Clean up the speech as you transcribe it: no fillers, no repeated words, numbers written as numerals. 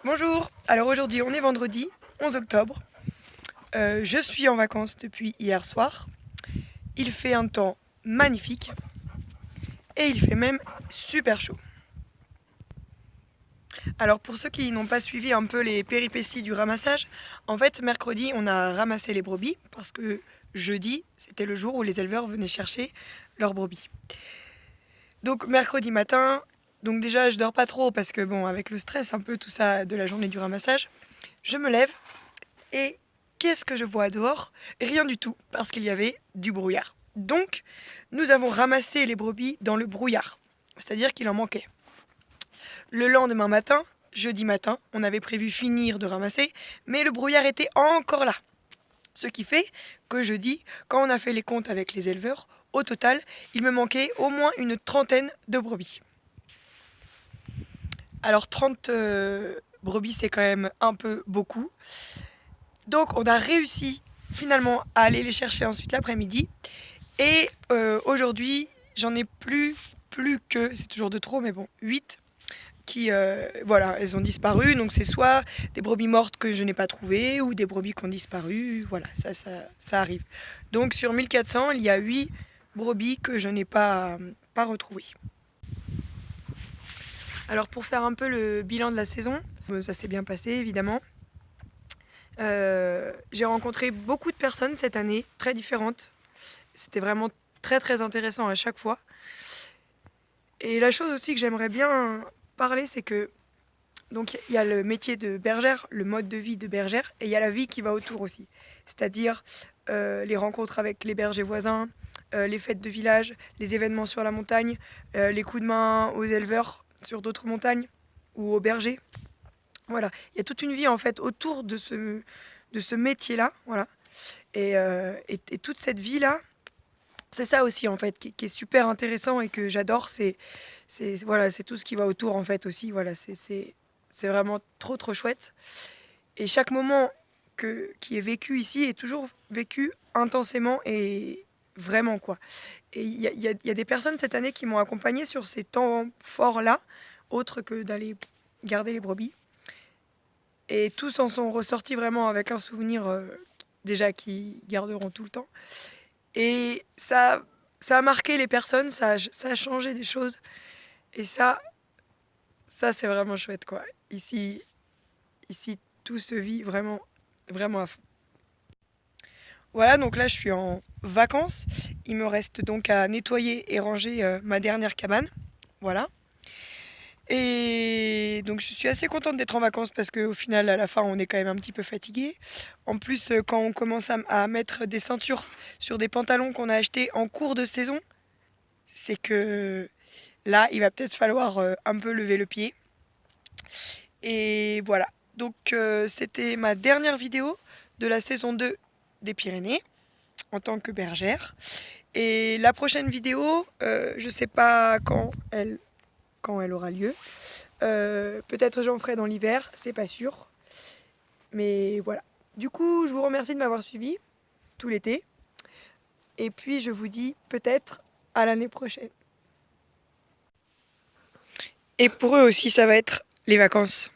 Bonjour, alors aujourd'hui on est vendredi 11 octobre, je suis en vacances depuis hier soir, il fait un temps magnifique et il fait même super chaud. Alors pour ceux qui n'ont pas suivi un peu les péripéties du ramassage, en fait mercredi on a ramassé les brebis parce que jeudi c'était le jour où les éleveurs venaient chercher leurs brebis. Donc mercredi matin, donc déjà je dors pas trop parce que bon avec le stress un peu tout ça de la journée du ramassage, je me lève. Et qu'est-ce que je vois dehors? Rien du tout, parce qu'il y avait du brouillard. Donc, nous avons ramassé les brebis dans le brouillard, c'est-à-dire qu'il en manquait. Le lendemain matin, jeudi matin, on avait prévu finir de ramasser, mais le brouillard était encore là. Ce qui fait que jeudi, quand on a fait les comptes avec les éleveurs, au total, il me manquait au moins une trentaine de brebis. Alors 30 brebis, c'est quand même un peu beaucoup. Donc on a réussi finalement à aller les chercher ensuite l'après-midi. Et aujourd'hui, j'en ai plus que, c'est toujours de trop, mais bon, 8 qui, voilà, elles ont disparu. Donc c'est soit des brebis mortes que je n'ai pas trouvées ou des brebis qui ont disparu. Voilà, ça arrive. Donc sur 1400, il y a 8 brebis que je n'ai pas retrouvées. Alors pour faire un peu le bilan de la saison, ça s'est bien passé évidemment. J'ai rencontré beaucoup de personnes cette année, très différentes. C'était vraiment très intéressant à chaque fois. Et la chose aussi que j'aimerais bien parler, c'est que donc il y a le métier de bergère, le mode de vie de bergère, et il y a la vie qui va autour aussi. C'est-à-dire les rencontres avec les bergers voisins, les fêtes de village, les événements sur la montagne, les coups de main aux éleveurs sur d'autres montagnes ou aux bergers. Voilà, il y a toute une vie en fait autour de ce métier-là, voilà. Et toute cette vie-là, c'est ça aussi en fait qui est super intéressant et que j'adore, voilà, c'est tout ce qui va autour en fait aussi, voilà, c'est vraiment trop chouette. Et chaque moment qui est vécu ici est toujours vécu intensément et vraiment quoi. Et il y a des personnes cette année qui m'ont accompagné sur ces temps forts-là, autres que d'aller garder les brebis. Et tous en sont ressortis vraiment avec un souvenir déjà qu'ils garderont tout le temps. Et ça a marqué les personnes, ça a changé des choses. Et ça c'est vraiment chouette quoi. Ici, tout se vit vraiment à fond. Voilà, donc là je suis en vacances. Il me reste donc à nettoyer et ranger ma dernière cabane. Voilà. Et donc je suis assez contente d'être en vacances parce qu'au final, à la fin, on est quand même un petit peu fatigué. En plus, quand on commence à mettre des ceintures sur des pantalons qu'on a achetés en cours de saison, c'est que là, il va peut-être falloir un peu lever le pied. Et voilà. Donc c'était ma dernière vidéo de la saison 2 des Pyrénées en tant que bergère. Et la prochaine vidéo, je sais pas quand elle aura lieu. Peut-être j'en ferai dans l'hiver, c'est pas sûr. Mais voilà. Du coup, je vous remercie de m'avoir suivi tout l'été. Et puis je vous dis peut-être à l'année prochaine. Et pour eux aussi, ça va être les vacances.